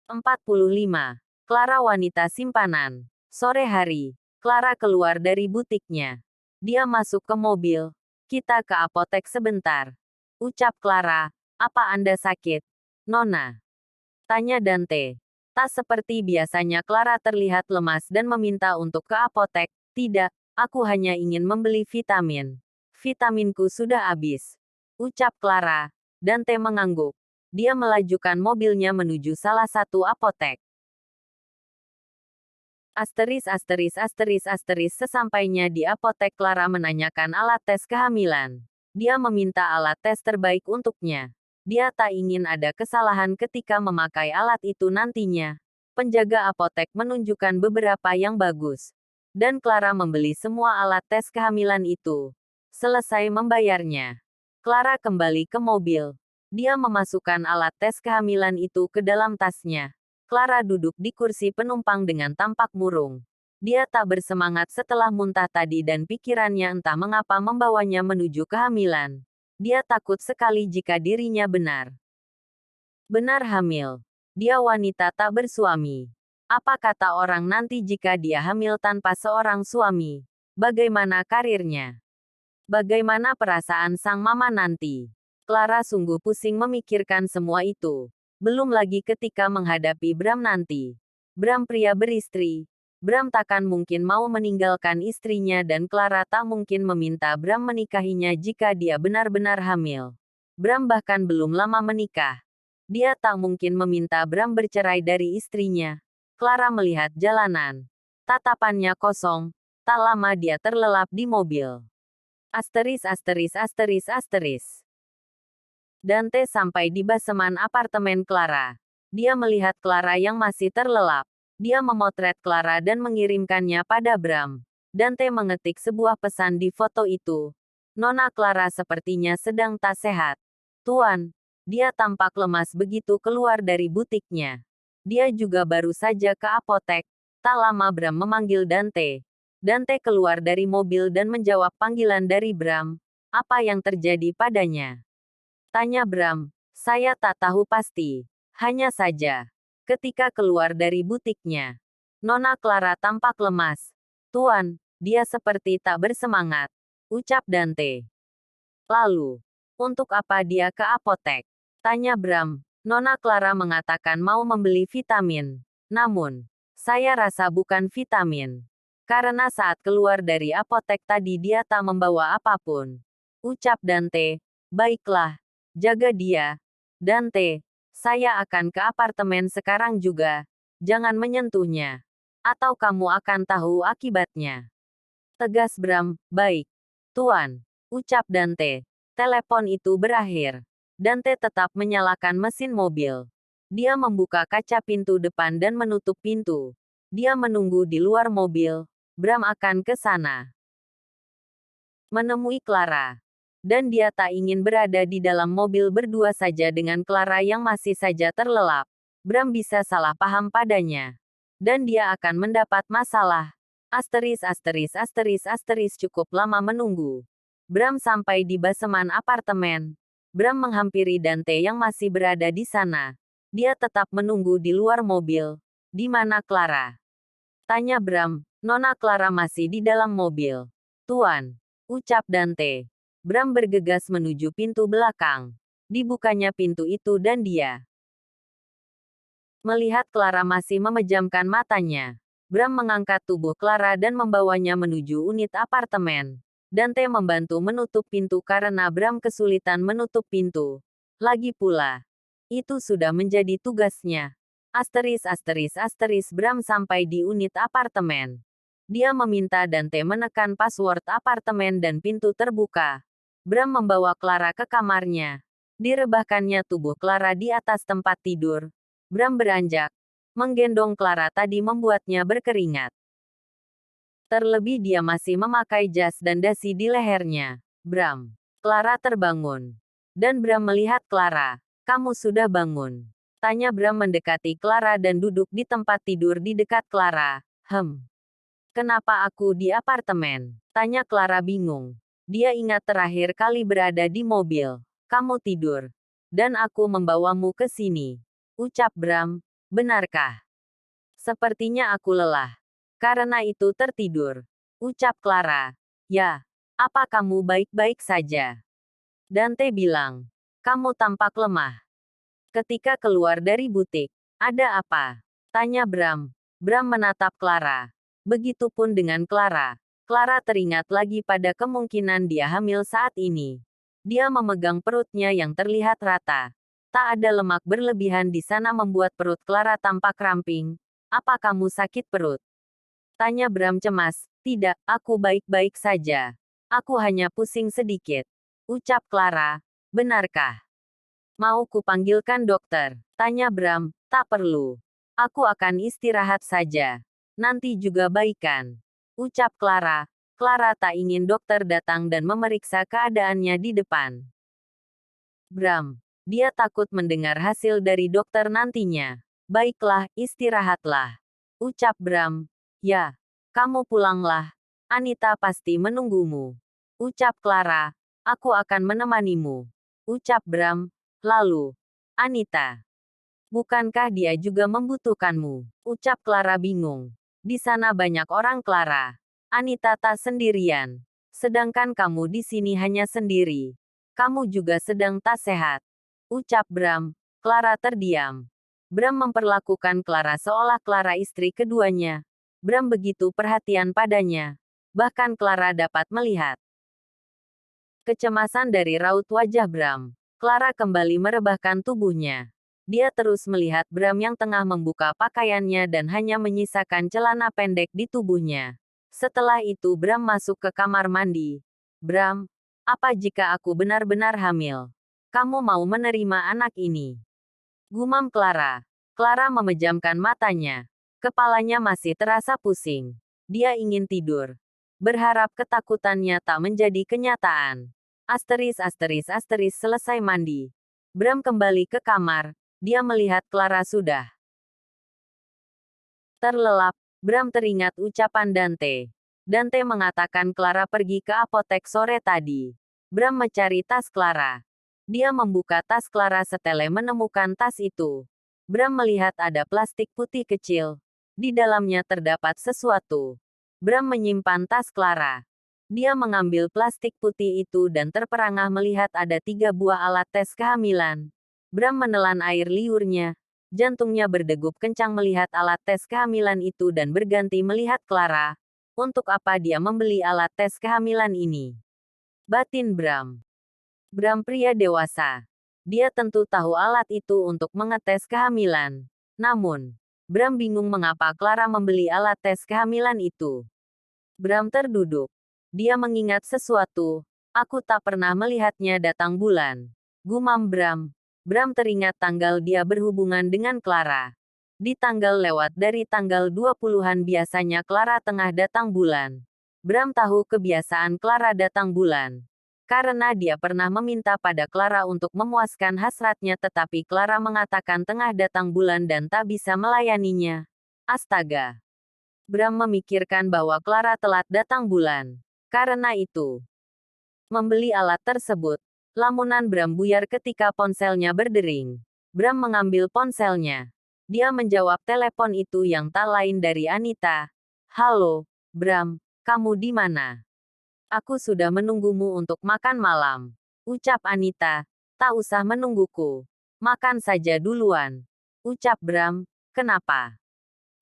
45. Clara wanita simpanan. Sore hari, Clara keluar dari butiknya. Dia masuk ke mobil. Kita ke apotek sebentar. Ucap Clara. Apa Anda sakit, Nona? Tanya Dante. Tak seperti biasanya Clara terlihat lemas dan meminta untuk ke apotek. Tidak, aku hanya ingin membeli vitamin. Vitaminku sudah habis. Ucap Clara. Dante mengangguk. Dia melajukan mobilnya menuju salah satu apotek. Sesampainya di apotek Clara menanyakan alat tes kehamilan. Dia meminta alat tes terbaik untuknya. Dia tak ingin ada kesalahan ketika memakai alat itu nantinya. Penjaga apotek menunjukkan beberapa yang bagus. Dan Clara membeli semua alat tes kehamilan itu. Selesai membayarnya, Clara kembali ke mobil. Dia memasukkan alat tes kehamilan itu ke dalam tasnya. Clara duduk di kursi penumpang dengan tampak murung. Dia tak bersemangat setelah muntah tadi dan pikirannya entah mengapa membawanya menuju kehamilan. Dia takut sekali jika dirinya benar hamil. Dia wanita tak bersuami. Apa kata orang nanti jika dia hamil tanpa seorang suami? Bagaimana karirnya? Bagaimana perasaan sang mama nanti? Clara sungguh pusing memikirkan semua itu. Belum lagi ketika menghadapi Bram nanti. Bram pria beristri. Bram takkan mungkin mau meninggalkan istrinya dan Clara tak mungkin meminta Bram menikahinya jika dia benar-benar hamil. Bram bahkan belum lama menikah. Dia tak mungkin meminta Bram bercerai dari istrinya. Clara melihat jalanan. Tatapannya kosong. Tak lama dia terlelap di mobil. Dante sampai di baseman apartemen Clara. Dia melihat Clara yang masih terlelap. Dia memotret Clara dan mengirimkannya pada Bram. Dante mengetik sebuah pesan di foto itu. Nona Clara sepertinya sedang tak sehat. Tuan, dia tampak lemas begitu keluar dari butiknya. Dia juga baru saja ke apotek. Tak lama Bram memanggil Dante. Dante keluar dari mobil dan menjawab panggilan dari Bram. Apa yang terjadi padanya? Tanya Bram. Saya tak tahu pasti. Hanya saja, ketika keluar dari butiknya, Nona Clara tampak lemas. Tuan, dia seperti tak bersemangat. Ucap Dante. Lalu, untuk apa dia ke apotek? Tanya Bram. Nona Clara mengatakan mau membeli vitamin. Namun, saya rasa bukan vitamin. Karena saat keluar dari apotek tadi dia tak membawa apapun. Ucap Dante. Baiklah. Jaga dia. Dante, saya akan ke apartemen sekarang juga. Jangan menyentuhnya. Atau kamu akan tahu akibatnya. Tegas Bram. Baik. Tuan. Ucap Dante. Telepon itu berakhir. Dante tetap menyalakan mesin mobil. Dia membuka kaca pintu depan dan menutup pintu. Dia menunggu di luar mobil. Bram akan ke sana. Menemui Clara. Dan dia tak ingin berada di dalam mobil berdua saja dengan Clara yang masih saja terlelap. Bram bisa salah paham padanya. Dan dia akan mendapat masalah. Cukup lama menunggu. Bram sampai di baseman apartemen. Bram menghampiri Dante yang masih berada di sana. Dia tetap menunggu di luar mobil. Di mana Clara? Tanya Bram. Nona Clara masih di dalam mobil. Tuan. Ucap Dante. Bram bergegas menuju pintu belakang. Dibukanya pintu itu dan dia melihat Clara masih memejamkan matanya. Bram mengangkat tubuh Clara dan membawanya menuju unit apartemen. Dante membantu menutup pintu karena Bram kesulitan menutup pintu. Lagi pula, itu sudah menjadi tugasnya. Bram sampai di unit apartemen. Dia meminta Dante menekan password apartemen dan pintu terbuka. Bram membawa Clara ke kamarnya. Direbahkannya tubuh Clara di atas tempat tidur. Bram beranjak. Menggendong Clara tadi membuatnya berkeringat. Terlebih dia masih memakai jas dan dasi di lehernya. Bram. Clara terbangun. Dan Bram melihat Clara. Kamu sudah bangun? Tanya Bram mendekati Clara dan duduk di tempat tidur di dekat Clara. Kenapa aku di apartemen? Tanya Clara bingung. Dia ingat terakhir kali berada di mobil. Kamu tidur. Dan aku membawamu ke sini. Ucap Bram. benarkah? Sepertinya aku lelah. Karena itu tertidur. Ucap Clara. Ya, apa kamu baik-baik saja? Dante bilang. Kamu tampak lemah. Ketika keluar dari butik. Ada apa? Tanya Bram. Bram menatap Clara. Begitupun dengan Clara. Clara teringat lagi pada kemungkinan dia hamil saat ini. Dia memegang perutnya yang terlihat rata. Tak ada lemak berlebihan di sana membuat perut Clara tampak ramping. Apa kamu sakit perut? Tanya Bram cemas. Tidak, aku baik-baik saja. Aku hanya pusing sedikit. Ucap Clara. Benarkah? Mau kupanggilkan dokter? Tanya Bram. Tak perlu. Aku akan istirahat saja. Nanti juga baikan. Ucap Clara. Clara tak ingin dokter datang dan memeriksa keadaannya di depan Bram. Dia takut mendengar hasil dari dokter nantinya. Baiklah, istirahatlah. Ucap Bram. Ya, kamu pulanglah. Anita pasti menunggumu. Ucap Clara. Aku akan menemanimu. Ucap Bram. Lalu, Anita. Bukankah dia juga membutuhkanmu? Ucap Clara bingung. Di sana banyak orang Clara. Anita tak sendirian. Sedangkan kamu di sini hanya sendiri. Kamu juga sedang tak sehat. Ucap Bram. Clara terdiam. Bram memperlakukan Clara seolah Clara istri keduanya. Bram begitu perhatian padanya. Bahkan Clara dapat melihat kecemasan dari raut wajah Bram. Clara kembali merebahkan tubuhnya. Dia terus melihat Bram yang tengah membuka pakaiannya dan hanya menyisakan celana pendek di tubuhnya. Setelah itu Bram masuk ke kamar mandi. Bram, apa jika aku benar-benar hamil? Kamu mau menerima anak ini? Gumam Clara. Clara memejamkan matanya. Kepalanya masih terasa pusing. Dia ingin tidur. Berharap ketakutannya tak menjadi kenyataan. Selesai mandi. Bram kembali ke kamar. Dia melihat Clara sudah terlelap. Bram teringat ucapan Dante. Dante mengatakan Clara pergi ke apotek sore tadi. Bram mencari tas Clara. Dia membuka tas Clara setelah menemukan tas itu. Bram melihat ada plastik putih kecil. Di dalamnya terdapat sesuatu. Bram menyimpan tas Clara. Dia mengambil plastik putih itu dan terperangah melihat ada 3 buah alat tes kehamilan. Bram menelan air liurnya. Jantungnya berdegup kencang melihat alat tes kehamilan itu dan berganti melihat Clara. Untuk apa dia membeli alat tes kehamilan ini? Batin Bram. Bram pria dewasa. Dia tentu tahu alat itu untuk mengetes kehamilan. Namun, Bram bingung mengapa Clara membeli alat tes kehamilan itu. Bram terduduk. Dia mengingat sesuatu. Aku tak pernah melihatnya datang bulan. Gumam Bram. Bram teringat tanggal dia berhubungan dengan Clara. Di tanggal lewat dari tanggal 20-an biasanya Clara tengah datang bulan. Bram tahu kebiasaan Clara datang bulan. Karena dia pernah meminta pada Clara untuk memuaskan hasratnya tetapi Clara mengatakan tengah datang bulan dan tak bisa melayaninya. Astaga. Bram memikirkan bahwa Clara telat datang bulan. Karena itu, membeli alat tersebut. Lamunan Bram buyar ketika ponselnya berdering. Bram mengambil ponselnya. Dia menjawab telepon itu yang tak lain dari Anita. Halo, Bram, kamu di mana? Aku sudah menunggumu untuk makan malam. Ucap Anita. Tak usah menungguku. Makan saja duluan. Ucap Bram. Kenapa?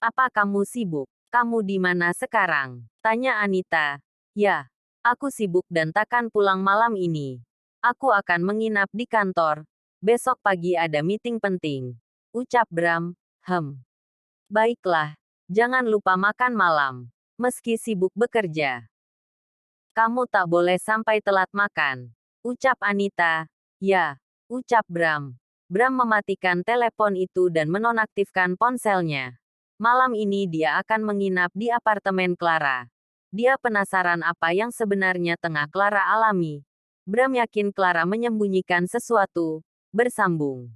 Apa kamu sibuk? Kamu di mana sekarang? Tanya Anita. Ya, aku sibuk dan takkan pulang malam ini. Aku akan menginap di kantor. Besok pagi ada meeting penting. Ucap Bram. Baiklah. Jangan lupa makan malam. Meski sibuk bekerja. Kamu tak boleh sampai telat makan. Ucap Anita. Ya. Ucap Bram. Bram mematikan telepon itu dan menonaktifkan ponselnya. Malam ini dia akan menginap di apartemen Clara. Dia penasaran apa yang sebenarnya tengah Clara alami. Bram yakin Clara menyembunyikan sesuatu. Bersambung.